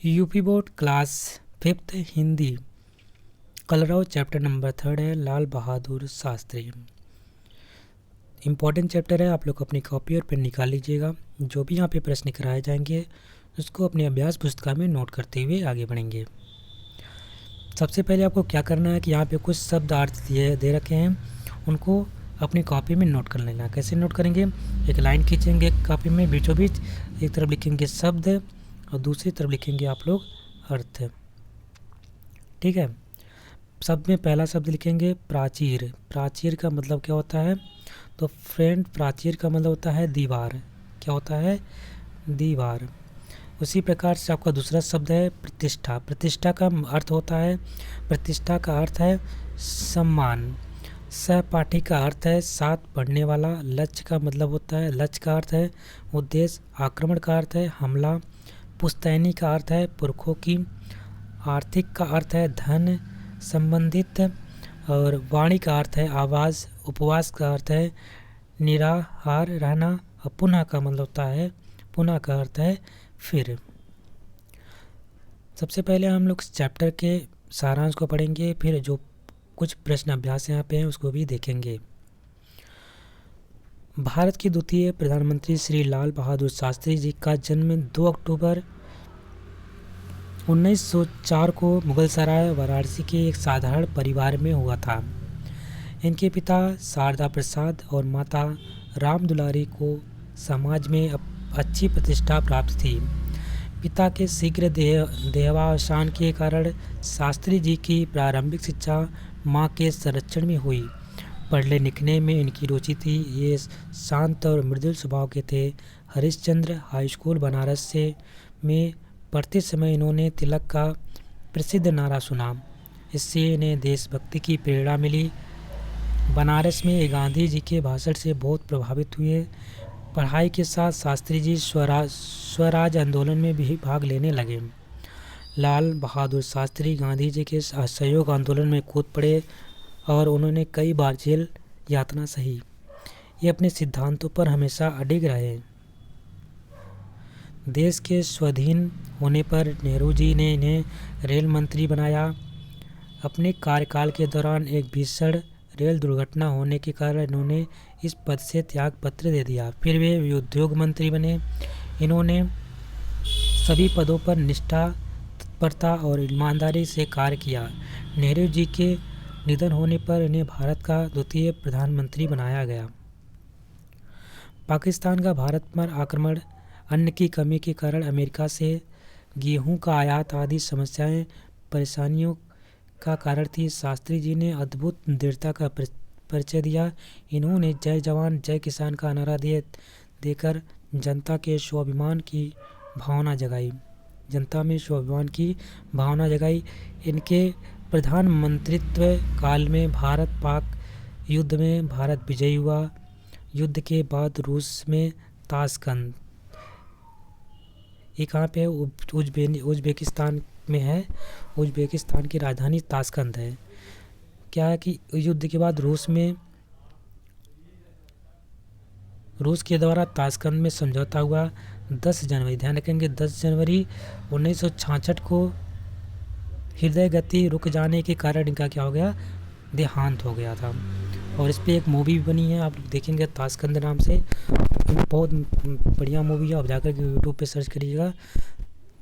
UP board class 5th Hindi कलरव chapter number 3 है Lal Bahadur Shastri. Important chapter है, आप लोग अपनी कॉपी और पेन निकाल लीजिएगा। जो भी यहाँ पे प्रश्न कराए जाएंगे उसको अपनी अभ्यास पुस्तिका में नोट करते हुए आगे बढ़ेंगे। सबसे पहले आपको क्या करना है कि यहाँ पे कुछ शब्द अर्थ दे रखे हैं, उनको अपनी कॉपी में नोट कर लेना। कैसे नोट करेंगे? एक लाइन खींचेंगे कॉपी में, बीचों बीच एक तरफ लिखेंगे शब्द और दूसरी तरफ लिखेंगे आप लोग अर्थ। ठीक है। शब्द में पहला शब्द लिखेंगे प्राचीर। प्राचीर का मतलब क्या होता है? तो फ्रेंड, प्राचीर का मतलब होता है दीवार। क्या होता है? दीवार। उसी प्रकार से आपका दूसरा शब्द है प्रतिष्ठा। प्रतिष्ठा का अर्थ होता है, प्रतिष्ठा का अर्थ है सम्मान। सहपाठी का अर्थ है साथ पढ़ने वाला। लक्ष्य का मतलब होता है, लक्ष्य का अर्थ है उद्देश्य। आक्रमण का अर्थ है हमला। पुश्तैनी का अर्थ है पुरखों की। आर्थिक का अर्थ है धन संबंधित। और वाणी का अर्थ है आवाज़। उपवास का अर्थ है निराहार रहना। और पुनः का मतलब होता है, पुनः का अर्थ है फिर। सबसे पहले हम लोग चैप्टर के सारांश को पढ़ेंगे, फिर जो कुछ प्रश्न अभ्यास यहाँ पे हैं उसको भी देखेंगे। भारत के द्वितीय प्रधानमंत्री श्री लाल बहादुर शास्त्री जी का जन्म 2 अक्टूबर 1904 को मुगलसराय वाराणसी के एक साधारण परिवार में हुआ था। इनके पिता शारदा प्रसाद और माता राम दुलारी को समाज में अच्छी प्रतिष्ठा प्राप्त थी। पिता के शीघ्र देहावसान के कारण शास्त्री जी की प्रारंभिक शिक्षा मां के संरक्षण में हुई। पढ़ने लिखने में इनकी रुचि थी। ये शांत और मृदुल स्वभाव के थे। हरिश्चंद्र हाई स्कूल बनारस से में पढ़ते समय इन्होंने तिलक का प्रसिद्ध नारा सुना। इससे इन्हें देशभक्ति की प्रेरणा मिली। बनारस में गांधी जी के भाषण से बहुत प्रभावित हुए। पढ़ाई के साथ शास्त्री जी स्वराज आंदोलन में भी भाग लेने लगे। लाल बहादुर शास्त्री गांधी जी के असहयोग आंदोलन में कूद पड़े और उन्होंने कई बार जेल यातना सही। ये अपने सिद्धांतों पर हमेशा अडिग रहे। देश के स्वाधीन होने पर नेहरू जी ने इन्हें रेल मंत्री बनाया। अपने कार्यकाल के दौरान एक भीषण रेल दुर्घटना होने के कारण इन्होंने इस पद से त्याग पत्र दे दिया। फिर वे उद्योग मंत्री बने। इन्होंने सभी पदों पर निष्ठा, तत्परता और ईमानदारी से कार्य किया। नेहरू जी के निधन होने पर इन्हें भारत का द्वितीय प्रधानमंत्री बनाया गया। पाकिस्तान का भारत पर आक्रमण, अन्न की कमी के कारण अमेरिका से गेहूं का आयात आदि समस्याएं परेशानियों का कारण थी। शास्त्री जी ने अद्भुत दृढ़ता का परिचय दिया। इन्होंने जय जवान जय किसान का नारा देकर जनता के स्वाभिमान की भावना जगाई। जनता में स्वाभिमान की भावना जगाई। इनके प्रधानमंत्रित्व काल में भारत पाक युद्ध में भारत विजयी हुआ। युद्ध के बाद रूस में ताशकंद, ये कहाँ पे है? उज्बेकिस्तान में है। उज्बेकिस्तान की राजधानी ताशकंद है। क्या है कि युद्ध के बाद रूस के द्वारा ताशकंद में समझौता हुआ। 10 जनवरी, ध्यान रखेंगे, 10 जनवरी 1966 को हृदय गति रुक जाने के कारण इनका क्या हो गया? देहांत हो गया था। और इस पर एक मूवी भी बनी है, आप देखेंगे ताशकंद नाम से। बहुत बढ़िया मूवी है, आप जाकर के यूट्यूब पे सर्च करिएगा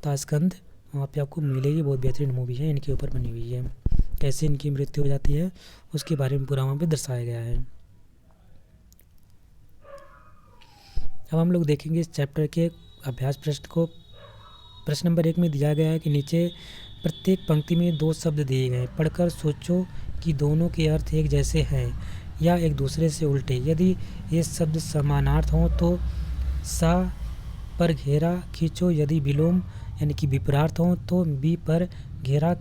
ताशकंद, वहाँ पे आपको मिलेगी। बहुत बेहतरीन मूवी है, इनके ऊपर बनी हुई है। कैसे इनकी मृत्यु हो जाती है उसके बारे में पूरा वहाँ पे दर्शाया गया है। अब हम लोग देखेंगे इस चैप्टर के अभ्यास प्रश्न को। प्रश्न नंबर 1 में दिया गया है कि नीचे प्रत्येक पंक्ति में 2 शब्द दिए गए। पढ़कर सोचो कि दोनों के अर्थ एक जैसे हैं या एक दूसरे से उल्टे। यदि ये शब्द समानार्थ हों तो सा पर घेरा खींचो। यदि विलोम यानी कि विपरीत हों तो बी पर घेरा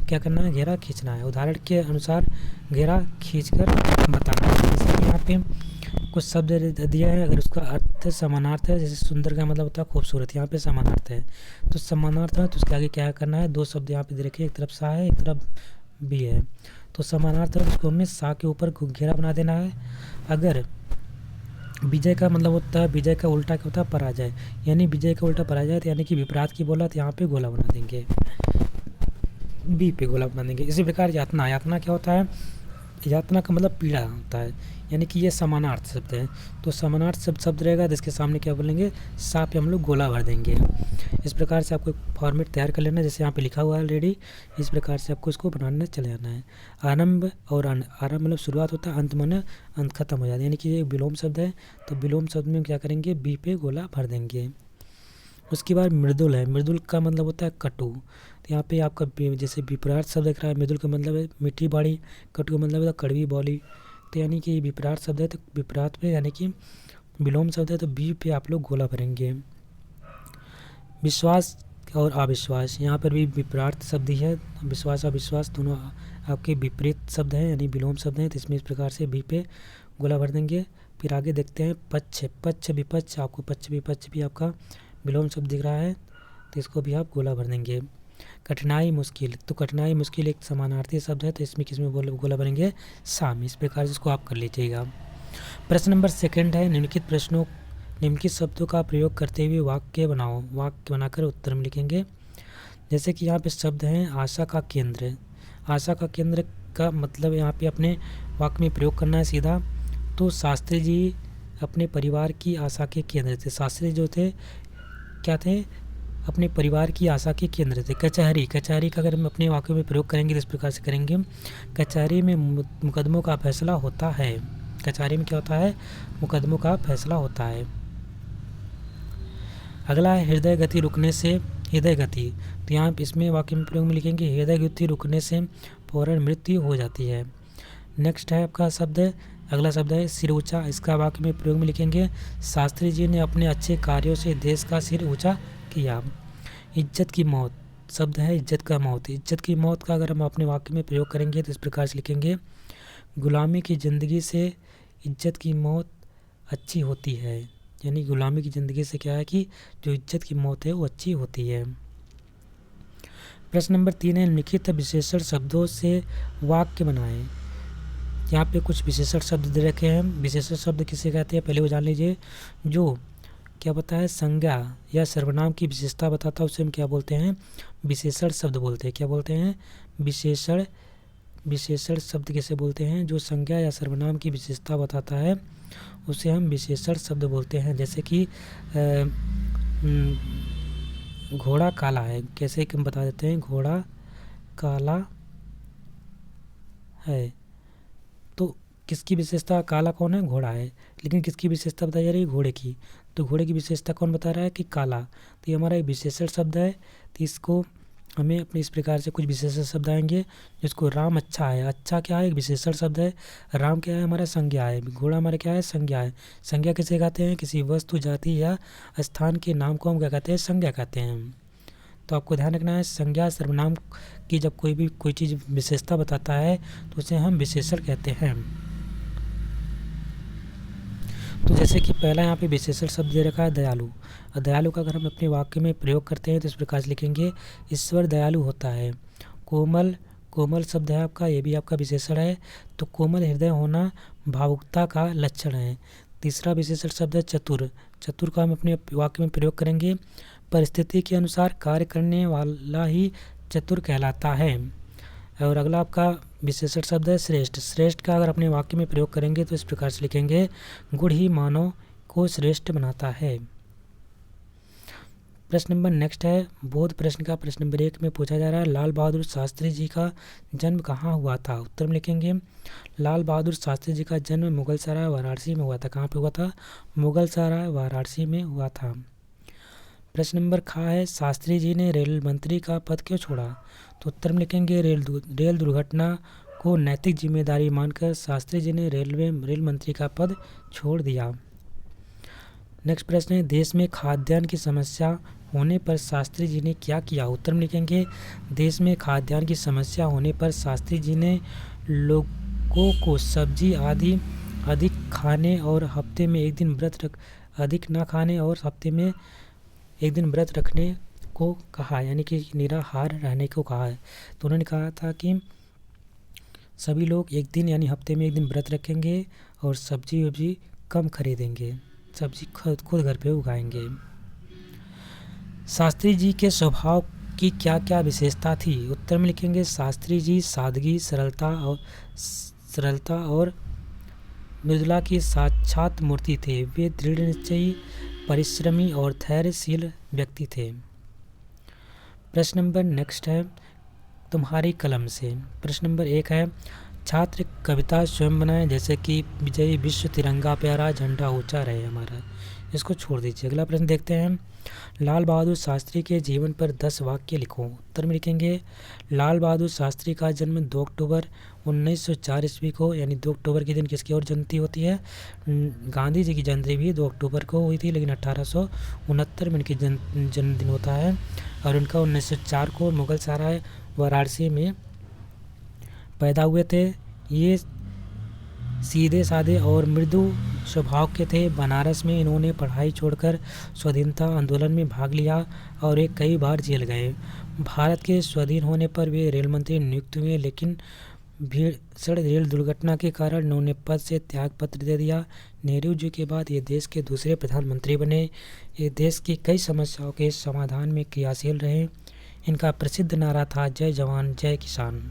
क्या करना है? घेरा खींचना है। उदाहरण के अनुसार घेरा खींचकर बताना है। जैसे कि यहाँ पे कुछ शब्द दिया है, अगर उसका अर्थ समानार्थ है, जैसे सुंदर का मतलब होता है खूबसूरत, यहाँ पे समानार्थ है। तो समानार्थ है तो उसके आगे क्या करना है? 2 शब्द यहाँ पे दे रखे, एक तरफ सा है, एक तरफ बी है। तो समानार्थ है उसको हमें सा के ऊपर घेरा बना देना है। अगर विजय का मतलब होता है, विजय का उल्टा क्या होता है, पराजय। यानी विजय का उल्टा पराजय, तो यानी कि विपरीत की बोला तो यहाँ पे गोला बना देंगे, बी पे गोला बना देंगे। इसी प्रकार यातना, यातना क्या होता है, यातना का मतलब पीड़ा होता है, यानी कि ये समानार्थ शब्द है। तो समानार्थ शब्द रहेगा तो इसके सामने क्या बोलेंगे, सा पे हम लोग गोला भर देंगे। इस प्रकार से आपको एक फॉर्मेट तैयार कर लेना है, जैसे यहाँ पे लिखा हुआ है ऑलरेडी। इस प्रकार से आपको इसको बनाने चले जाना है। आरंभ और आरंभ मतलब शुरुआत होता है, अंत माने अंत खत्म हो जाता है, यानी कि ये विलोम शब्द है। तो विलोम शब्द में क्या करेंगे, बी पे गोला भर देंगे। उसके बाद मृदुल है, मृदुल का मतलब होता है कटु। तो यहाँ पे आपका जैसे विपरीत शब्द दिख रहा है, मृदुल का मतलब है मीठी बाड़ी, कटु का मतलब है कड़वी बोली। तो यानी कि विपरीत शब्द है, तो विपरीत पे यानी कि विलोम शब्द है, तो बी पे आप लोग गोला भरेंगे। विश्वास और अविश्वास, यहाँ पर भी विपरीत शब्द ही है, विश्वास अविश्वास दोनों आपके विपरीत शब्द हैं, यानी विलोम शब्द हैं। तो इसमें इस प्रकार से बी पे गोला भर देंगे। फिर आगे देखते हैं पक्ष, पक्ष विपक्ष, आपको पक्ष विपक्ष भी आपका विलोम शब्द दिख रहा है, तो इसको भी आप गोला भर देंगे। कठिनाई मुश्किल, तो कठिनाई मुश्किल एक समानार्थी शब्द है, तो इसमें किसमें गोला भरेंगे, साम। इस प्रकार से इसको आप कर लीजिएगा। प्रश्न नंबर सेकंड है, निम्नलिखित शब्दों का प्रयोग करते हुए वाक्य बनाओ। वाक्य बनाकर उत्तर में लिखेंगे। जैसे कि यहाँ पे शब्द हैं आशा का केंद्र। आशा का केंद्र का मतलब यहाँ पे अपने वाक्य में प्रयोग करना है सीधा। तो शास्त्री जी अपने परिवार की आशा के केंद्र थे। शास्त्री जो थे क्या थे, अपने परिवार की आशा के केंद्र थे। कचहरी, कचहरी का अगर हम अपने वाक्य में प्रयोग करेंगे तो इस प्रकार से करेंगे, कचहरी में मुकदमों का फैसला होता है। कचहरी में क्या होता है, मुकदमों का फैसला होता है। अगला है हृदय गति रुकने से, हृदय गति। तो यहाँ इसमें वाक्य में प्रयोग में लिखेंगे हृदय गति रुकने से फौरन मृत्यु हो जाती है। नेक्स्ट है आपका शब्द, अगला शब्द है सिर ऊंचा। इसका वाक्य में प्रयोग में लिखेंगे शास्त्री जी ने अपने अच्छे कार्यों से देश का सिर ऊंचा किया। इज्जत की मौत, शब्द है इज्जत का मौत। इज्जत की मौत का अगर हम अपने वाक्य में प्रयोग करेंगे तो इस प्रकार से लिखेंगे गुलामी की ज़िंदगी से इज्जत की मौत अच्छी होती है। यानी गुलामी की ज़िंदगी से क्या है कि जो इज्जत की मौत है वो अच्छी होती है। प्रश्न नंबर 3 है, लिखित विशेषण शब्दों से वाक्य बनाएं। यहाँ पे कुछ विशेषण शब्द दे रखे हैं। विशेषण शब्द किसे कहते हैं पहले वो जान लीजिए। जो क्या पता है, संज्ञा या सर्वनाम की विशेषता बताता है उसे हम क्या बोलते हैं, विशेषण शब्द बोलते हैं। क्या बोलते हैं, विशेषण। विशेषण शब्द किसे बोलते हैं, जो संज्ञा या सर्वनाम की विशेषता बताता है उसे हम विशेषण शब्द बोलते हैं। जैसे कि घोड़ा काला है, कैसे कि हम बता देते हैं घोड़ा काला है। तो किसकी विशेषता, काला कौन है, घोड़ा है, लेकिन किसकी विशेषता बताई जा रही है, घोड़े की। तो घोड़े की विशेषता कौन बता रहा है कि काला। तो ये हमारा एक विशेषण शब्द है। तो इसको हमें अपने इस प्रकार से कुछ विशेषण शब्द आएंगे, जिसको राम अच्छा है। अच्छा क्या है, एक विशेषण शब्द है। राम क्या है, हमारा संज्ञा है। घोड़ा हमारा क्या है, संज्ञा है। संज्ञा किसे कहते हैं, किसी वस्तु जाति या स्थान के नाम को हम क्या कहते हैं, संज्ञा कहते हैं। तो आपको ध्यान रखना है, संज्ञा सर्वनाम की जब कोई चीज़ विशेषता बताता है तो उसे हम विशेषण कहते हैं। तो जैसे कि पहला यहाँ पे विशेषण शब्द दे रखा है दयालु। और दयालु का अगर हम अपने वाक्य में प्रयोग करते हैं तो इस प्रकार से लिखेंगे ईश्वर दयालु होता है। कोमल, कोमल शब्द है आपका, ये भी आपका विशेषण है। तो कोमल हृदय होना भावुकता का लक्षण है। तीसरा विशेषण शब्द है चतुर। चतुर का हम अपने वाक्य में प्रयोग करेंगे परिस्थिति के अनुसार कार्य करने वाला ही चतुर कहलाता है। और अगला आपका विशेषण शब्द है श्रेष्ठ। श्रेष्ठ का अगर अपने वाक्य में प्रयोग करेंगे तो इस प्रकार से लिखेंगे गुण ही मानव को श्रेष्ठ बनाता है। प्रश्न नंबर नेक्स्ट है बोध प्रश्न का। प्रश्न नंबर 1 में पूछा जा रहा है लाल बहादुर शास्त्री जी का जन्म कहाँ हुआ था। उत्तर में लिखेंगे लाल बहादुर शास्त्री जी का जन्म मुगलसराय वाराणसी में हुआ था। कहाँ पे हुआ था, मुगलसराय वाराणसी में हुआ था। प्रश्न नंबर खा है शास्त्री जी ने रेल मंत्री का पद क्यों छोड़ा। तो उत्तर में लिखेंगे रेल दुर्घटना को नैतिक जिम्मेदारी मानकर शास्त्री जी ने रेल मंत्री का पद छोड़ दिया। नेक्स्ट प्रश्न है देश में खाद्यान्न की समस्या होने पर शास्त्री जी ने क्या किया। उत्तर में लिखेंगे देश में खाद्यान्न की समस्या होने पर शास्त्री जी ने लोगों को सब्जी आदि अधिक खाने और हफ्ते में एक दिन अधिक ना खाने और हफ्ते में एक दिन व्रत रखने को कहा, यानी कि निराहार रहने को कहा है। तो उन्होंने कहा था कि सभी लोग एक दिन यानी हफ्ते में एक दिन व्रत रखेंगे और सब्जी वब्जी कम खरीदेंगे, सब्जी खुद घर पे उगाएंगे। शास्त्री जी के स्वभाव की क्या क्या विशेषता थी? उत्तर में लिखेंगे शास्त्री जी सादगी, सरलता और मृदुला की साक्षात मूर्ति थे। वे दृढ़ निश्चयी, परिश्रमी और धैर्यशील व्यक्ति थे। प्रश्न नंबर नेक्स्ट है तुम्हारी कलम से। प्रश्न नंबर 1 है छात्र कविता स्वयं बनाएं, जैसे कि विजयी विश्व तिरंगा प्यारा, झंडा ऊंचा रहे हमारा। इसको छोड़ दीजिए। अगला प्रश्न देखते हैं लाल बहादुर शास्त्री के जीवन पर 10 वाक्य लिखो। उत्तर में लिखेंगे लाल बहादुर शास्त्री का जन्म 2 अक्टूबर 1904 ईस्वी को, यानी 2 अक्टूबर के दिन किसकी और जयंती होती है? गांधी जी की जयंती भी 2 अक्टूबर को हुई थी, लेकिन 1869 में इनकी जन्मदिन होता है। और उनका 1904 को मुगल सराय वाराणसी में पैदा हुए थे। ये सीधे साधे और मृदु स्वभाव के थे। बनारस में इन्होंने पढ़ाई छोड़कर स्वाधीनता आंदोलन में भाग लिया और एक कई बार जेल गए। भारत के स्वाधीन होने पर वे रेल मंत्री नियुक्त हुए, लेकिन भीषण रेल दुर्घटना के कारण इन्होंने पद से त्याग पत्र दे दिया। नेहरू जी के बाद ये देश के दूसरे प्रधानमंत्री बने। ये देश की कई समस्याओं के समाधान में क्रियाशील रहे। इनका प्रसिद्ध नारा था जय जवान जय किसान।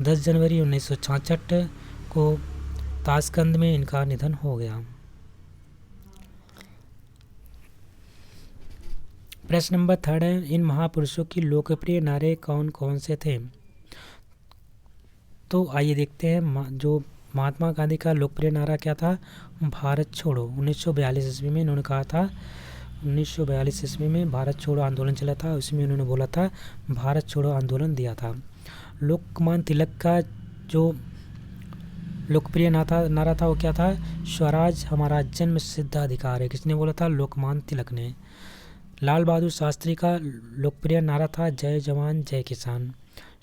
10 जनवरी 1966 को ताशकंद में इनका निधन हो गया। प्रश्न नंबर 3 है इन महापुरुषों की लोकप्रिय नारे कौन कौन से थे? तो आइए देखते हैं। जो महात्मा गांधी का लोकप्रिय नारा क्या था? भारत छोड़ो। 1942 ईस्वी में इन्होंने कहा था। 1942 ईस्वी में भारत छोड़ो आंदोलन चला था, उसमें उन्होंने बोला था भारत छोड़ो आंदोलन दिया था। लोकमान्य तिलक का जो लोकप्रिय नारा था वो क्या था? स्वराज हमारा जन्म सिद्ध अधिकार है। किसने बोला था? लोकमान्य तिलक ने। लाल बहादुर शास्त्री का लोकप्रिय नारा था जय जवान जय किसान।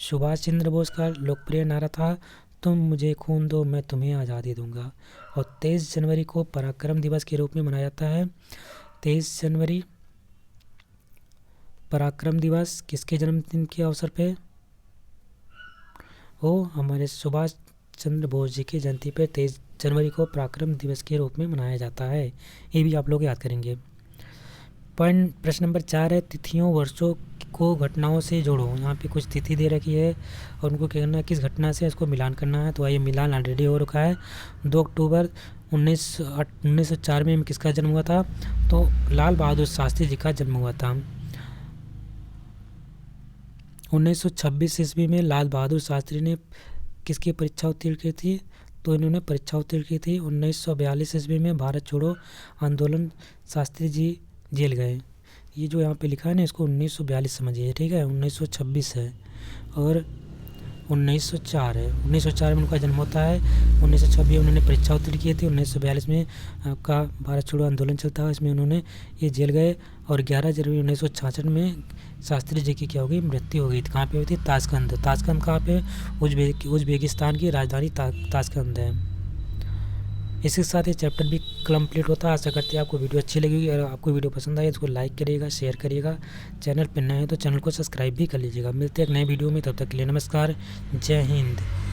सुभाष चंद्र बोस का लोकप्रिय नारा था तुम मुझे खून दो मैं तुम्हें आज़ादी दूंगा। और 23 जनवरी को पराक्रम दिवस के रूप में मनाया जाता है। 23 जनवरी पराक्रम दिवस किसके जन्मदिन के अवसर पे? वो हमारे सुभाष चंद्र बोस जी की जयंती पर 23 जनवरी को पराक्रम दिवस के रूप में मनाया जाता है। ये भी आप लोग याद करेंगे। प्रश्न नंबर 4 है तिथियों वर्षों को घटनाओं से जोड़ो। यहाँ पे कुछ तिथि दे रखी है और उनको क्या करना है, किस घटना से इसको मिलान करना है। तो आइए मिलान ऑलरेडी हो रखा है। 2 अक्टूबर 1904 में किसका जन्म हुआ था? तो लाल बहादुर शास्त्री जी का जन्म हुआ था। 1926 ईस्वी में लाल बहादुर शास्त्री ने किसकी परीक्षा उत्तीर्ण की थी? तो इन्होंने परीक्षा उत्तीर्ण की थी। 1942 ईस्वी में भारत छोड़ो आंदोलन शास्त्री जी जेल गए। ये जो यहाँ पे लिखा है ना इसको 1942 समझिए, ठीक है। 1926 है और 1904 है। 1904 में उनका जन्म होता है। 1926 में उन्होंने परीक्षा उत्तीर्ण की थी। 1942 में आपका भारत छोड़ो आंदोलन चलता है, इसमें उन्होंने ये जेल गए। और 11 जनवरी 1966 में शास्त्री जी की क्या हो गई? मृत्यु हो गई। कहाँ पे हुई थी? ताशकंद। ताशकंद कहाँ पे? उज्बेकिस्तान की राजधानी ताशकंद है। इसी के साथ ये चैप्टर भी कंप्लीट होता है। आशा करते हैं आपको वीडियो अच्छी लगेगी। अगर आपको वीडियो पसंद आए तो लाइक करिएगा, शेयर करिएगा। चैनल पर नए हैं तो चैनल को सब्सक्राइब भी कर लीजिएगा। मिलते हैं एक नए वीडियो में, तब तक के लिए नमस्कार, जय हिंद।